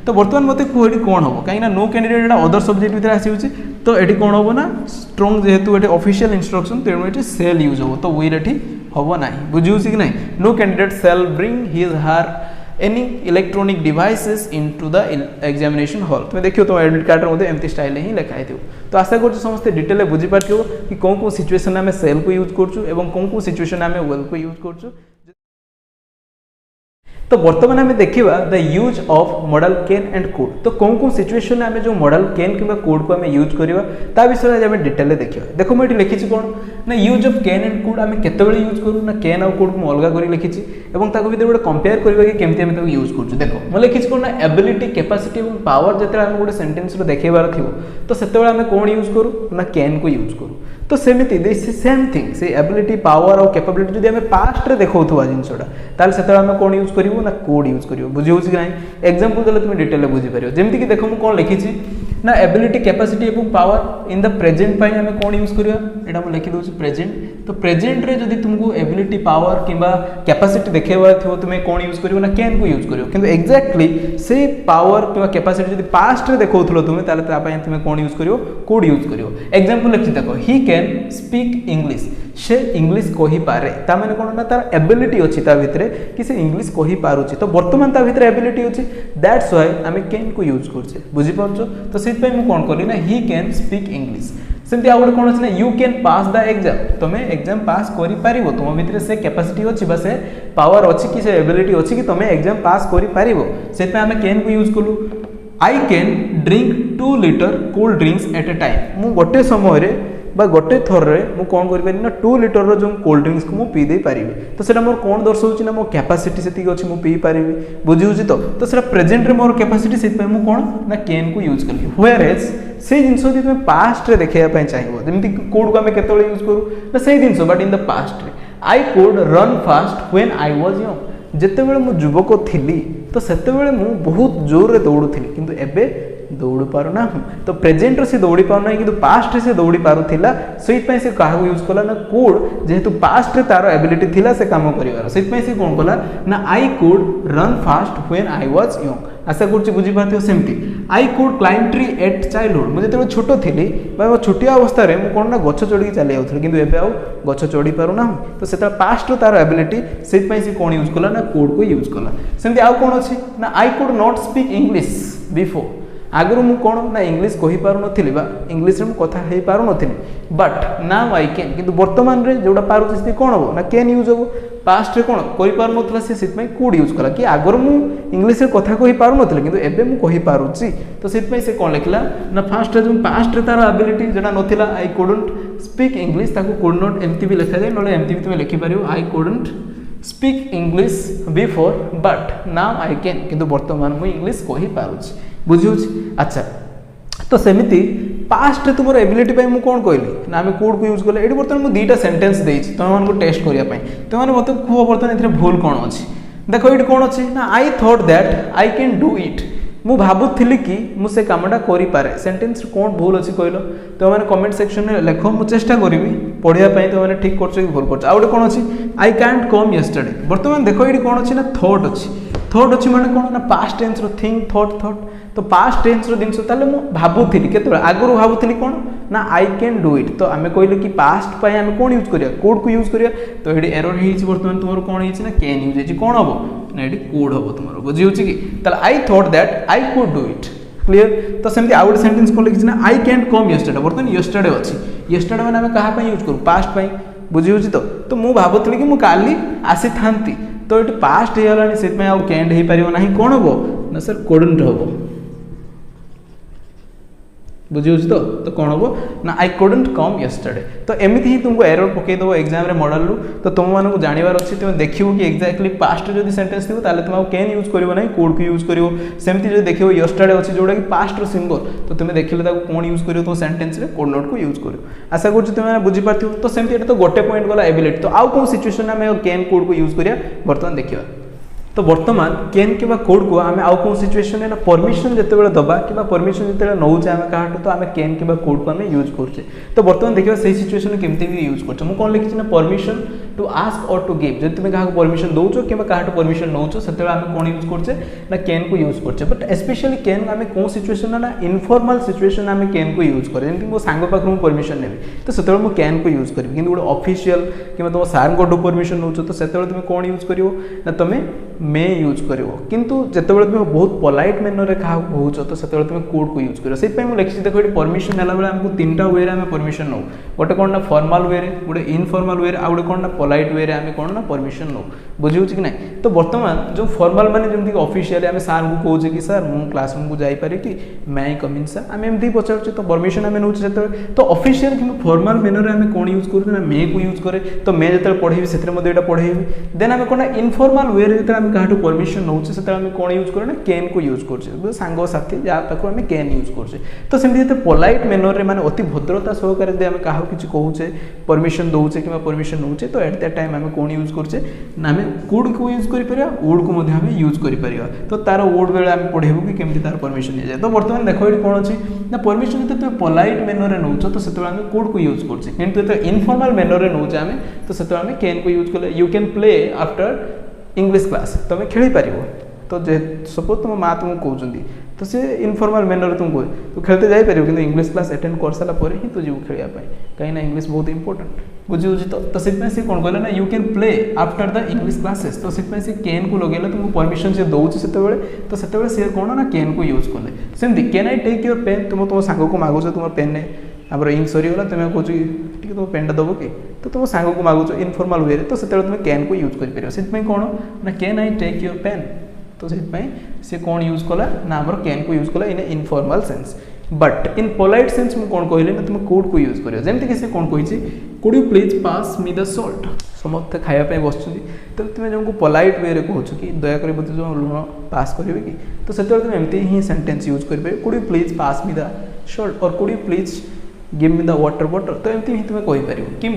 तो बर्तमान मत कह कौन हम कहीं नो कैंडिडेट अदर सब्जेक्ट भीतर आसी तो ये कौन हम ना स्ट्रंग जेहेतु ये ऑफिशियल इंस्ट्रक्शन तेणु ये सेल यूज हम तो विल ये हम ना बुझे कि नहीं no candidate shall bring his her any electronic devices into the examination hall तुम देखियो तुम एडमिट कार्ड में एमती स्टाइल ही लिखाई थो तो आशा कर समस्ते डिटेल बुझीपार कि कौन कौन सिचुएशन आम सेल को यूज कर कौन कौन सिचुएशन आम वेल को यूज कर तो बर्तमान आम देखा the use of model can and code तो कौन कौन सिचुएशन आम जो मॉडल कैन कि कोड को आम यूज करवा ता विषय में आम डिटेल देखा देखो मुझे लिखी कौन ना use of can and code आम केतबेले यूज करूँ ना कैन और कोड को अलग कर लिखी भितर गोटे कंपेयर करवा कि केमती आम यूज कर देखो मैं लिखी कौन ना एबिलिटी कैपेसिटी और पावर जो आम गोटे सेंटेंस देखेबार थी तो से आम कौन यूज करूँ ना कैन को यूज करूँ तो सेमती सेम थिंग से एबिलिटी पावर और कैपेबिलिटी जब आम पास्ट रे देखा जिनसा ताल से आम कौन यूज करूँ ना कोड यूज कर बुझे कि ना एग्जांपल देले तुम डिटेल बुझीपार जमीक कि देख मुझे कौन लिखी ना एबिलिटी कैपेसिटी और पावर इन द प्रेजेंट आम कौन यूज करवा यहाँ मुझे लिखी दूसरी प्रेजेंट तो प्रेजेंट रे जब तुमको एबिलिटी पावर कि कैपेसिटी देखेबार थो तुम कौन यूज कर ना कैन को यूज कर कि एक्जाक्टली से पावर कि कैपेसिटी जब पास्ट रे देखो तुम तुम कौन यूज कर कोड यूज कर एग्जांपल लिखी देख ही कैन स्पीक इंग्लिश से इंग्लिश कही पारे ताने कौन ना तार एबिलिटी अच्छी भितर कि से इंग्लिश कही पारुची तो बर्तमान ता भितर एबिलिटी अच्छी दैट्स व्हाई आम कैन को यूज करछे बुझी पारछो तो से कौन कली ना ही कैन स्पीक इंग्लिश सेमती आउ गोटे कौन अच्छे ना you can pass the exam तुम एग्जाम पास कर पार तुम भितर से कैपेसिटी अच्छी से पावर अच्छी कि से एबिलिटी अच्छी कि तुम एग्जाम पास कर पार से आम कैन को यूज कलु I can drink 2 litre cold drinks at a time मु गोटे समय गोटे थर में कौन कर ना 2 लीटर जो कोल्ड ड्रिंक्स को पी दे पारि तो सेटा मोर कौन दर्शाऊँ ना मो कैपेसिटी से अच्छी मुझे पी पारि बुझे तो सेटा प्रेजेंट रे मोर कैपेसिटी से कौन ना कैन को यूज करी व्हेयर एज से जिनस तुम पास्ट रे देखापी चाहिए जमी कोड को आम केतबेले यूज करूँ ना से जिनस बट इन द पास्ट रे I could run fast when I was young ଯେତେବେଳେ ମୁଁ ଯୁବକ ଥିଲି ତ ସେତେବେଳେ ମୁଁ ବହୁତ ଜୋରରେ ଦୌଡ଼ୁଥିଲି କିନ୍ତୁ ଏବେ ଦୌଡ଼ି ପାରୁନା ତ ପ୍ରେଜେଣ୍ଟରେ ସେ ଦୌଡ଼ି ପାରୁନାହିଁ କିନ୍ତୁ ପାଷ୍ଟରେ ସେ ଦୌଡ଼ି ପାରୁଥିଲା ସେଇଥିପାଇଁ ସେ କାହାକୁ ୟୁଜ୍ କଲା ନା କୁଡ୍ ଯେହେତୁ ପାଷ୍ଟରେ ତାର ଏବିଲିଟି ଥିଲା ସେ କାମ କରିବାର ସେଇଥିପାଇଁ ସେ କ'ଣ କଲା ନା I could run fast when I was young ଆଶା କରୁଛି ବୁଝିପାରୁଥିବ ସେମିତି I could climb tree at childhood ମୁଁ ଯେତେବେଳେ ଛୋଟ ଥିଲି ବା ଛୋଟିଆ ଅବସ୍ଥାରେ ମୁଁ କ'ଣ ନା ଗଛ ଚଢ଼ିକି ଚାଲି ଯାଉଥିଲି କିନ୍ତୁ ଏବେ ଆଉ ଗଛ ଚଢ଼ି ପାରୁନାହୁଁ ତ ସେତେବେଳେ ପାଷ୍ଟର ତାର ଏବିଲିଟି ସେଇଥିପାଇଁ ସେ କ'ଣ ୟୁଜ୍ କଲା ନା କୁଡ୍କୁ ୟୁଜ୍ କଲା ସେମିତି ଆଉ କ'ଣ ଅଛି ନା I could not speak English before आगु मु कौन ना इंग्लीश कही पारुनथिली बा इंग्लीश रे मु कथा हे पारुनथिली बट नाउ आई कैन किंतु वर्तमान रे जोडा पारुछि से कोन हो ना कैन यूज हो पास्ट रे कोन कहि पारुनथला से सित में कुड यूज कला कि आगु मु इंग्लीश रे कथा कहि पारुनथिली किंतु एबे मु कहि पारुछि तो सित में से कोन लिखला ना फर्स्ट रे जो पास्ट रे तार एबिलिटी जोडा नथिला आई कुडंट स्पीक इंग्लिश ताको कुड नॉट एमती भी लिखा जाय नले एमती भी तुम लिखि पारियो I couldn't speak English before but now I can किंतु वर्तमान मु इंग्लिश कहि पारुछि बुझी अच्छा तो सेमिति पास्ट रे तुम एबिलिटी पाई मु कोन कहली ना आम कोड को यूज कले एठी बर्तमान मु दुईटा सेंटेंस देछि तुम मान को टेस्ट करिया पाई तुम मान मते कुह बर्तमान एथरे भूल कोन अछि देखो एठी कोन अछि ना I thought that I can do it मु भाबुथिली कि मु से कामटा करि पारे सेंटेंस रे कोन भूल अछि कहलो तो माने कमेंट सेक्शन रे लेखो मु चेष्टा करबी पढिया पाई तो माने ठीक करछो कि भूल करछो आउटे कोन अछि आई कांट कम यस्टरडे बर्तमान देखो एठी कोन अछि ना थॉट अछि थॉट अछि माने कोन ना पास्ट टेंस रो थिंक थॉट तो पास्ट टेंस रो दिन ताले मु भाबुथिली केते आगु भाबुथिली कोन ना आई कैन डू इट तो आमे कहले कि पास्ट पाई आमे कोन यूज करिया कोड को यूज करिया तो एडी एरर हेछि वर्तमान तुमरो कोन हेछि ना कैन यूज हेछि कोन हबो ना एडी कोड हबो तुमरो बुझी होछि कि ताले I thought that I could do it clear तो सेमति आउट सेंटेंस कोन लिखि ना आई कैंट कम यस्टरडे वर्तमान यस्टरडे अछि यस्टरडे माने आमे कहा पई यूज करू पास्ट पई बुझी होछि तो मु भाबुथिली कि मु काली आसी थांती तो एटी पास्ट हे गलानी सेत में आउ कैंट हे परियो नाही कोन हबो ना सर कुडंट हबो बुझी तो कौन हम ना आई कुडंट कम यस्टरडे तो एमती ही तुमको एरर पकई दो एग्जाम रे मॉडल रु तो तुम मानक जानवर अच्छी तुम देखियो कि एक्जाक्टली पास्ट जो सेंटेंस थी ताले तुम कैन यूज करिवो नहीं कोड को यूज करिवो सेमती जो देखियो यस्टरडे अच्छी जोड़ा कि पास्ट रो सिंबल तो तुम देखिले ताको कोन यूज करियो तो सेंटेंस रे कोड नोट को यूज करियो आशा करछु तुम बुझी पाथियो तो सेमती एटा तो गोटे पॉइंट गला एबिलिटी तो आउ कोन सिचुएशन में कैन कोड को यूज करिया वर्तमान देखियो तो वर्तमान कैन के कोड को आम आउ कौन सिचुएशन ना परमिशन जिते दबा कि परमिशन जिते नौचे आम क्या तो आम कैन के कोड को आम यूज करछे तो वर्तमान देखिए सही सिचुएशन केमती भी यूज करछे मु कोन लिखि ना परमिशन टू आस्क और टू गिव जब तुम क्या परमिशन दौच कि परमिशन नौच से आम कौन यूज करछे ना कैन को यूज करछे बट स्पेशली कैन आम कौन सिचुएशन ना इनफॉर्मल सिचुएशन आम कैन को यूज करे जमी मो सांग पाखु परमिशन नेबी तो से मु कैन को यूज करी कि गोटे ऑफिशियल कि तुम सार परमिशन नौच तो से तुम कौन यूज कर ना तुम मे यूज कर किंतु जितेबाला तुम बहुत पोलाइट मैनर क्या कौच तो से तुम कोड को यूज कर से लिखी देखो ये परमिशन है आमको तीनटा वे आम परमिशन नौ गोटे कौन ना फॉर्मल वे गोटे इनफॉर्मल वे आ गए कौन ना पोलाइट वे आम कौन ना परमिशन नौ बुझे कि ना तो बर्तमान जो फॉर्मल माने जमी ऑफिशियल आम सार को कहे कि सर मु क्लासरूम को जापरि कि मै कम इन सर आम एमती पचारे तो परमिशन आम नौ तो ऑफिशियल कि फॉर्मल मैनर आम कौन यूज करूँ ना मे को यूज करे तो मे जो पढ़ेबी से पढ़ेबी देन आम कौन इनफॉर्मल वे जो आम क्या परमिशन नौचे से कौन यूज करे ना कैन को यूज कर सांग साथी जहाँ पाखु आम कैन यूज कर तो सेमती जो पोलाइट मैनर में अति भद्रता सहकार जब आम क्या किसी कहूचे परमिशन दौचे कि परमिशन नौचे तो एट दैट टाइम आम कौन यूज करछे ना आम कुड को यूज कर वुड को आम यूज कर तो तार वुड बेले आम पढ़ेबू कि केमती तार परमिशन नि जाए तो बर्तमान देखो ये कौन अच्छी ना परमिशन जो तुम पोलाइट मैनर में नौच तो से आम कुड को यूज करछे किंतु जो इनफॉर्मल मैनर में नौचे आम तो से आम कैन को यूज कले you can play after English class तुम खेली पार तो सपोज तुम माँ तुमको कहते तो सी इनफॉर्मल मैनर तुम कहे तो खेलते जापर कि इंग्लिश क्लास अटेंड कर सारापर ही तो जीव खेलने कहीं इंग्लिश बहुत इंपोर्टेंट बुझी तो से कौन कहले ना you can play after the English classes तो से कैन को लगे तुमको परमिशन से दौर से सी कौन ना कैन को यूज कले सेमती can I take your pen तुम तुम सांग को मागुच तुम पेन ने आम इंक सरीगला तुम्हें कौच कि तुम पेनटा दब कि तो तुम सांग को मागुच इनफॉर्मल वे तो से तुम कैन को यूज कर कौन ना can I take your pen तो से कौन यूज कला ना आम कैन को यूज कला इन informal sense but in polite sense मुझे कौन कहली ना तुम कोड को यूज कर जमीक से कौन कही could you please pass me the salt समस्ते खायापी बस तो तुम्हें जमको पोलाइट वे कौच कि दयाकोरी मत जो लुण पास करेंगे कि तो से तुम एमती ही सेंटेंस यूज करेंगे could you please pass me the salt और could you please give me the water bottle तो एमती ही तुम्हें कहीपर कि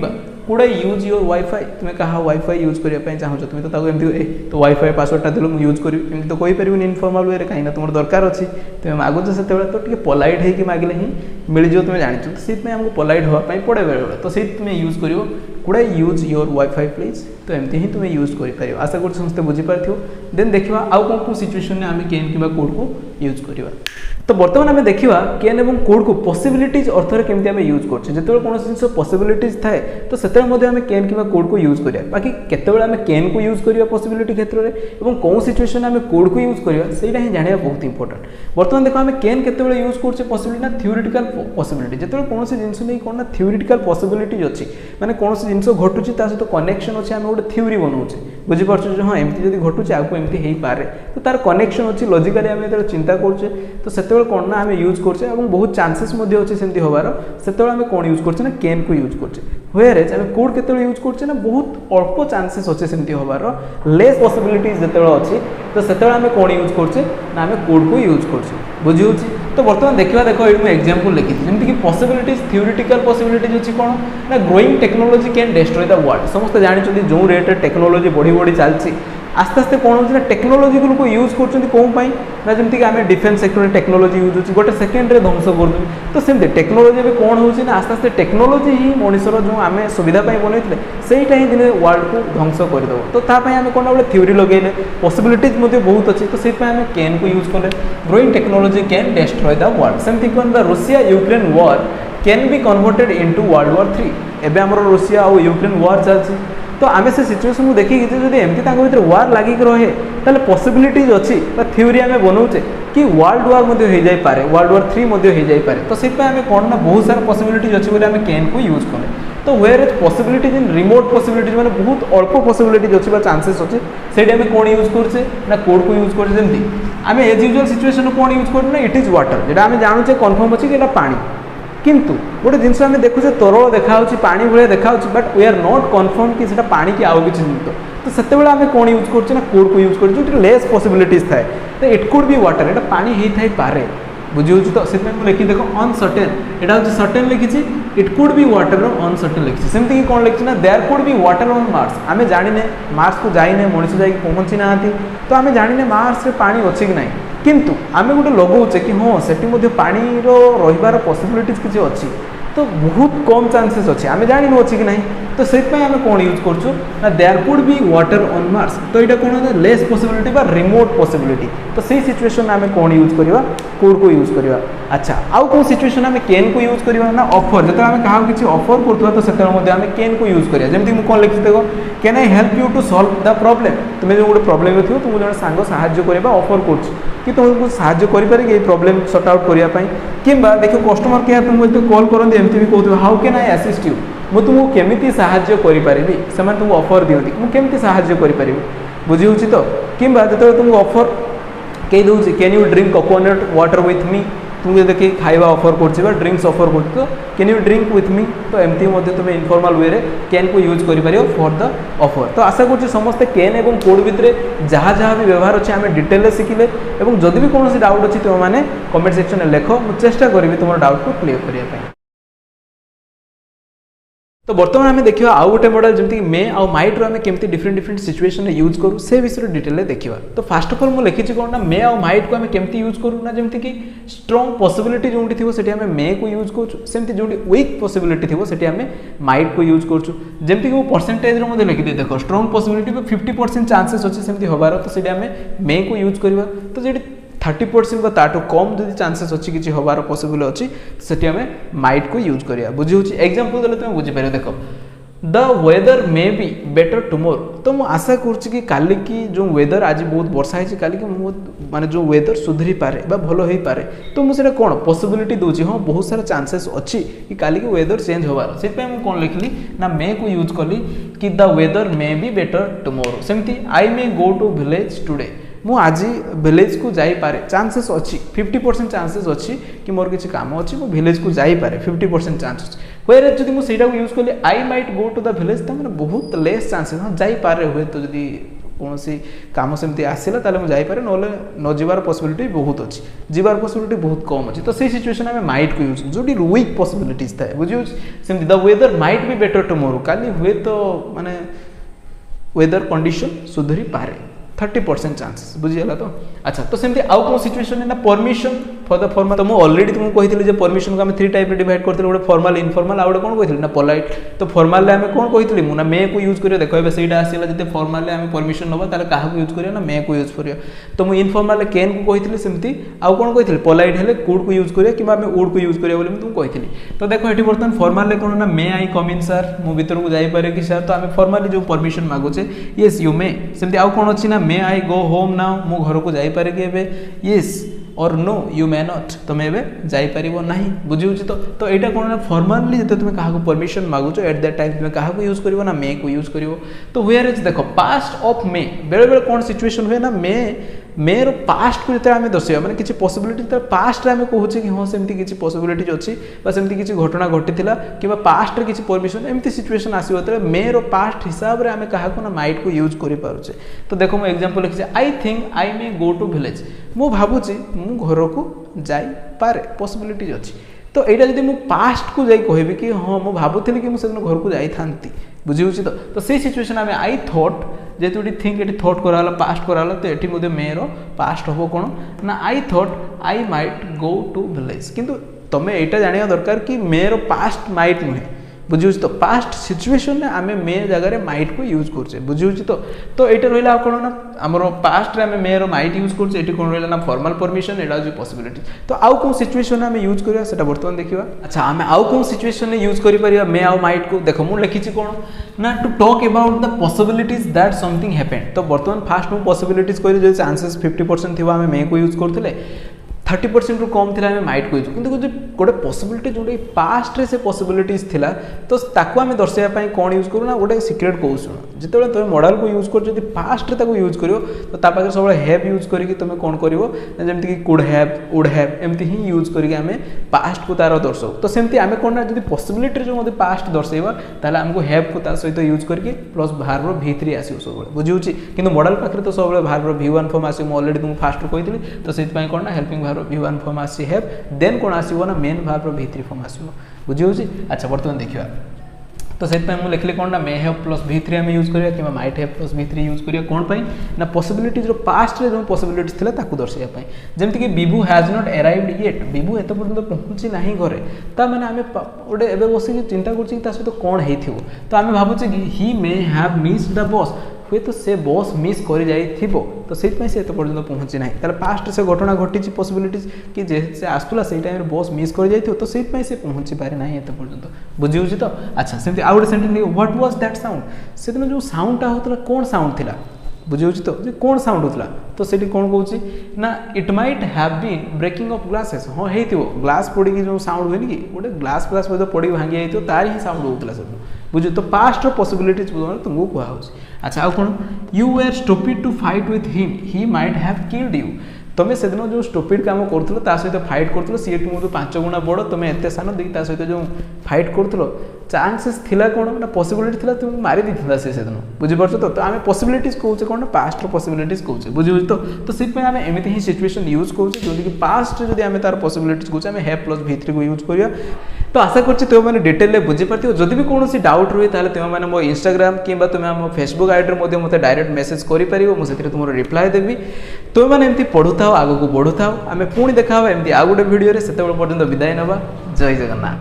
could I use your wifi तुम्हें कहा वाईफाई यूज करने चाहो तुम्हें तो एमती तो वाईफाई पासवर्डटा दिल मुझे यूज करी एमती तो कहीपर इनफॉर्माल वे कहीं तुम दरकार अच्छी तुम्हें मागुच से तो टे पोलाइट होगी मागिले ही मिल जाओ तुम्हें जानी तो से आमको पोलाइट हाँपाई पड़े बेले बेले तो से तुम्हें यूज कर could I use your wifi please तो एमती ही तुम्हें यूज कर आशा कर समस्ते बुझीपार देन देखा आउ कौन कौन सिचुएशन में आम केन कि कोड को यूज करवा तो बर्तमान आम देखा केन और कोड को पॉसिबिलिटीज अर्थ में केमती आम यूज करछे जो कौन जिन पॉसिबिलिटीज थाए तो से आम केन कि कोड को यूज करिया बाकी केते आम केन को यूज करिया पॉसिबिलिटी क्षेत्र में कौन सिचुएशन आम कोड को यूज करिया सेटा ही जानिया बहुत इंपोर्टेंट बर्तमान देखो आम केन केते यूज करछे पॉसिबिलिटी ना थ्योरेटिकल पॉसिबिलिटी जो कौन जिन नहीं कौन ना थ्योरेटिकल पॉसिबिलिटीज अच्छी माने कौन जिन घटुची सहित कनेक्शन अच्छे आम गोटे थ्योरी बनाऊे बुझीपार्छ हाँ एमती जब घटुचे आगे एमती हो पारे तो तार कनेक्शन अच्छी लॉजिकली आम जो चिंता करुचे तो से कौन ना आम यूज करछे और बहुत चांसेस अच्छे सेमती होबार से आम कौन यूज करछे ना केन को यूज करछे व्हेयरएज आम कोड केते यूज करछे ना बहुत अल्प चांसेस अच्छे सेमती होबार लेस पॉसिबिलिटीज जो अच्छी तो से आम कौन यूज करछे ना आम कोड को यूज करछे बुझी होची तो बर्तमान देखा देख ये मुझे एग्जांपल लिखी जमीन कि पॉसिबिलिटीज थ्योरेटिकल पॉसिबिलिटीज अच्छी कौन ना growing technology can destroy the world समस्त जानते जो रेट टेक्नोलॉजी बढ़ी बढ़ी चलती आस्ते आस्ते कौन होना टेक्नोलॉजी को यूज कर कौन ना जमीक आम डिफेन्स सेक्टर टेक्नोलॉजी यूज होती गोटे सेकेंड ध्वंस कर तो सेमती टेक्नोलॉजी भी कौन होना आस्ते आस्ते टेक्नोलॉजी ही मनुष्यर जो आम सुविधा बनई सेटा ही दिन वर्ल्ड को ध्वंस करदे तो तापाई आम कौन गोटे थ्योरी लगे पॉसिबिलिटीज बहुत अच्छी तो से आम केन को यूज कले growing technology can destroy the world सेमती कौन Russia Ukraine war can be converted into world war 3 एवं आम रूसिया और यूक्रेन वॉर चलती तो आम से सिचुएशन को देखिए जब एमती भर वार लगिक रहे तो पॉसिबिलिटीज अच्छी थ्योरी आम बनाऊे कि वर्ल्ड वार हो जाए वर्ल्ड वार 3 हो जाए तो से आम कौन ना बहुत सारा पॉसिबिलिटीज अच्छी बोले आम केन को यूज कले तो where possibilities in remote possibilities मैंने बहुत अल्प पॉसिबिलिटीज अच्छी चांसेस अच्छे से आम कौन यूज करछे ना कोड को यूज करछे जमी आम एज यूजुअल सिचुएशन कौन यूज करूँ ना इट इज वाटर जो आम जानूचे कन्फर्म अच्छे कि पानी किंतु गोटे जिनस आम देखुचे तरल देखा पानी भाई देखा but we are not confirm कि सेटा पानी की आउ किसी जिन तो से आम कौन यूज करछे ना कोड को यूज कर लेस पॉसिबिलिटीज थाए तो इट कुड बी वाटर एटा पानी ही थाई पारे बुझी तो से लिखी देख अनसर्टेन यहाँ हूँ सर्टेन लिखी it could be water uncertain लिखी सेमती कि कौन लिखी ना there could be water on Mars आम जाने मार्स को जाइने मनीष जा पहुँची ना तो आम जाने मार्स रे पानी अच्छी कि ना किंतु आम गोटे लगाऊे कि हाँ से पानी रही पॉसिबिलिटीज किसी अच्छी तो बहुत कम चांसेस अच्छे आम जानू अच्छी कि ना तो से आम कौन यूज कर there could be water on Mars तो यहाँ कौन लेस पॉसिबिलिटी बा रिमोट पॉसिबिलिटी तो सही सिचुएशन आम कौन यूज करवा कोड को यूज करवा अच्छा आउ कौन सिचुएशन आम केन को यूज करवा ना ऑफर जो आम क्या किसी ऑफर करुवा तो से आम केन को यूज करा जमी मुझे कौन लिखी देखो can I help you to solve the problem तुम्हें जो गोटे प्रॉब्लम थी तुमको जो सांग साहाଯ୍य करवा ऑफर कर कि तुमको साहाଯ୍य करें प्रॉब्लम सॉर्ट आउट करने कि देखो कस्टमर केयर तुमको कॉल करते एमती भी कहते how can I assist you मुझे तुमको केमी साहाଯ୍य करी से तुमको ऑफर दिखती मुझे केमी साहाଯ୍य करी बुझी होची तो कि जो तुमको ऑफर कई दूसरी can you drink coconut water with me तुमको देखिए खाଇବା ऑफर कर ड्रिंक्स ऑफर कर तो can you drink with me तो एमती तुम इनफॉर्माल वे कैन को यूज कर फॉर द ऑफर तो आशा कर समस्ते कैन और कोड भितर जहाँ जहाँ भी व्यवहार अच्छे आम डिटेल शिखिले और जदि भी कौन डाउट अच्छी तुम मैंने कमेंट सेक्शन में लिख मुझे चेष्टा करी तुम डाउट को क्लियर करने तो बर्तमान आम देखा आउ गोटे मॉडल जमीक मे आउ माइट आम केमती डिफरेंट डिफरेंट सिचुएशन यूज करूँ से विषय डिटेल देखा तो फास्ट ऑफ ऑल मुझे लिखी कौन ना मे आउ माइट को आम केमती यूज करूँ ना जमीक कि स्ट्रॉन्ग पॉसिबिलिटी जोटी थी से आम मे को यूज करमती जो वीक पॉसिबिलिटी थी से आम माइट को यूज करमती कि परसेंटेज लिखी दी देख स्ट्रॉन्ग पॉसिबिलिटी 50% चांसेस अच्छे सेमती होबार तो से आम मे को यूज करवा तो जो 30% ताठू कम जब चांसेस अच्छी किसी हबार पॉसिबल अच्छी से आम माइट को यूज करा बुझी होची एग्जांपल देले तुम बुझीपार देख the weather may be better tomorrow तो मुझे आशा करुच्ची काली की जो वेदर आज बहुत वर्षा है काली की बहुत माने जो वेदर सुधरी पारे बा भल हो पारे तो मुझे कौन पॉसिबिलिटी दूसरी हाँ बहुत सारा चांसेस अच्छी कि काली की वेदर चेंज होबार से कौन लिखली ना मे को यूज कली कि the weather may be better tomorrow सेमती I may go to village today मु आज विलेज को जाइपे चांसेस अच्छी 50% चांसेस अच्छी कि मोर किसी काम अच्छी मु विलेज को जाइपे 50% चांसेस वेर जब मुझे यूज कली I might go to the village तो मैंने बहुत लेस चांसेस हाँ जाइपे हुए तो जब कौन सी काम सेमती आसला ताले मुझे जाइपारे नले न जीवार पॉसिबिलिटी बहुत अच्छी जीवार पॉसिबिलिटी बहुत कम अच्छी तो से सिचुएशन में माइट को यूज जो वीक पॉसिबिलिटीज थाए बुझे सेमती the weather might be better tomorrow काली हुए तो माने वेदर कंडीशन सुधरी पारे 30% चांसेस बुझीगला तो अच्छा तो सेमती आउ कौन सिचुएशन है ना परमिशन फॉर द फॉर्मल तो मुझे ऑलरेडी तुमको कही जे परमिशन को आम 3 टाइप डिवाइड करते गोटे फॉर्मल इनफॉर्मल आ कौन कही ना पोलाइट तो फॉर्मल आम कौन कही मुझे मे को यूज करियो देखो से आसला जो फॉर्मल आम परमिशन नवा ताले क्या यूज करियो ना मे को यूज करियो तो मुझे इनफॉर्मल केन को कही सेमती आउ कौन कही पोलाइट हेले कुड को यूज करियो कि आम उड को यूज करियो बोली तुमको कही तो देखो ये बर्तमान फॉर्मल कौन ना मे आई कम इन सर मु भीतर को जाइपारे कि सर तो आम फॉर्मली जो परमिशन मागुचे येस यू मे सेमती आउ कौन अच्छी ना मे आई गो होम नाउ मु घर को जाइपारे कि एबे येस और नो यू मे नॉट तुम्हें एवं जापर ना बुझे तो यहाँ कौन ना फॉर्मली जो तुम क्या परमिशन मागुच एट दैट टाइम तुम क्या यूज कर ना मे को यूज कर तो वेयर इज देखो पास्ट ऑफ मे बेले बेले कौन सिचुएशन हुए ना मे रो पास्ट को जो आम दर्शाइबा माने किसी पॉसिबिलिटी तो पास्ट आम कहूँ कि हाँ सेमती किसी पॉसिबिलिटी अच्छी सेमती किसी घटना घटी कि पास्ट रे किसी परमिशन एमती सिचुएशन आसो मे रो पास्ट हिसाब से आम क्या ना माइट को यूज कर पारे तो देखो मुझे एग्जांपल लिखी I think I may go to village मु भावुची मु घर को जाइपारे पॉसिबिलिटी अच्छी तो यहाँ जब मुझे पास्ट को जाई कहबी कि हाँ मुझे भावुली कि मुझे घर को जाई बुझी तो से सिचुएशन आम आई थॉट जेतु थिंक ये थॉट कराला पास्ट कराला तो ये मुझे मे रो पास्ट हम कौन ना I thought I might go to village किंतु तुम्हें यहाँ जाना दरकार कि मे रो पास्ट माइट नुहे बुझे तो पास्ट सिचुएशन में आम मे जगह माइट को यूज करे बुझे तो ये रहा कौन ना आम पास्ट आम मे रो माइट यूज कर कौन रहा ना फॉर्मल परमिशन एटा हूँ पॉसिबिलिटी तो आउ कौन सिचुएशन आम यूज करा से बर्तमान देखा अच्छा आम आउ कौन सिचुएशन में यूज कर मे आउ माइट को देख मुझे लिखी कौन ना to talk about the possibilities that something happened तो बर्तमान फास्ट मुझे पॉसिबिलिटीज कह जो चांसेस 50% थी आम मे को यूज करते 30% रु कम थी माइट को यूज कि गोटे पॉसिबिलिटी जो पास्ट रे से पॉसिबिलिटीज थिला तो ताको आम दर्शाइबा कौन यूज करूँ ना गोटे सिक्रेट कौशल जिते तुम मॉडल को यूज कर पास्ट रे ताको यूज करो तो पाखे सब हैव यूज करके तुम कौन कर जमीक कुड हैव वुड हैव एमती ही यूज करके आम पास्ट को तार दर्शाऊ तो सेमती आम कौन ना जो पॉसिबिलिटी जो पास्ट दर्शाइबा ताले आमको हैव को तार सहित यूज करके प्लस भार्ब V3 आसो सब बुझे कि मॉडल पाखे तो सब भार्ब V1 फॉर्म आस ऑलरेडी तुमको फास्ट कही तो से कौन ना हेल्पिंग भार्ब V1 फॉर्म आसी हैव देन कौन आसो ना मेन भार्ब V3 फॉर्म आसो बुझे अच्छा बर्तमान देखा तो से मुझे लिखली कौन ना मे हैव प्लस V3 आम यूज करिया कि might have plus V3 use करिया कौन पाई ना पॉसिबिलिटी जो पास्ट रे जो पॉसिबिलिटीज थिला ताकू दर्शाइबा पाई जेमति कि Bibu has not arrived yet Bibu एत पर्यंत पहुंची नाही घरे ता माने आमे ओडे एबे बसी चिंता करछि ता सहित कोन हेइथिबो तो आमे भाबुछि कि he may have missed the bus हुए तो से बस मिस कर जाइथिबो तो से एत पर्यंत पहुंची ना ताले पास्ट से घटना घटी पॉसिबिलिटीज कि जे से आसुला से टाइम बस मिस कर जाइथिबो तो से पहुंची पारे ना एत पर्यंत बुझिउछि तो अच्छा सेमति आउ गोटे sentence what was that sound से दिन जो साउंडटा होतला कोन साउंड थिला बुझिउछि तो जे कोन साउंड होतला तो सेठी कोन कहउछि ना it might have been breaking of glasses हां हेइथिबो ग्लास पड़ी की जो साउंड होइनी कि गोटे ग्लास ग्लास पड़ी पड़ी भांगी जाइथिबो तार ही साउंड होतला सब बुझे तो पास्ट पॉसिबिलिटीज तुमको कहुच्छी अच्छा आउ कौन you were stupid to fight with him he might have killed you तुम्हें से दिन जो स्टुपिड काम करुल सहित फाइट करुल सी तुम 5 गुणा बड़ तुम्हें एत सान देखिए सहित जो फाइट करुल चांसेस थिला कौन ना पॉसिबिलिटी थिला तुम मारी दी से दिन बुझीपार तो आम पॉसिबिलिटीज कहूँ कौन ना पास्ट पॉसिबिलिटीज कहूँ बुझे तो से आम एमती ही सिचुएशन यूज करूँ जो कि पास्ट जो आम तार पॉसिबिलिटीज कहूँ आम हैव प्लस V3 को यूज करिया तो आशा करछि तुम मैंने डिटेल बुझीपार जदि भी कौन डाउट रुए ताले तुम मैंने मो इंस्टाग्राम कि तुम आम फेसबुक आईडी रे मते डायरेक्ट मेसेज करि मुझे तुम रिप्लाई देवी तुम मैंने एमती पढ़ु था आगू बढ़ु था आम पुणी देखा एमती आउ गोटे वीडियो से पर्यंत विदाय नवा जय जगन्नाथ।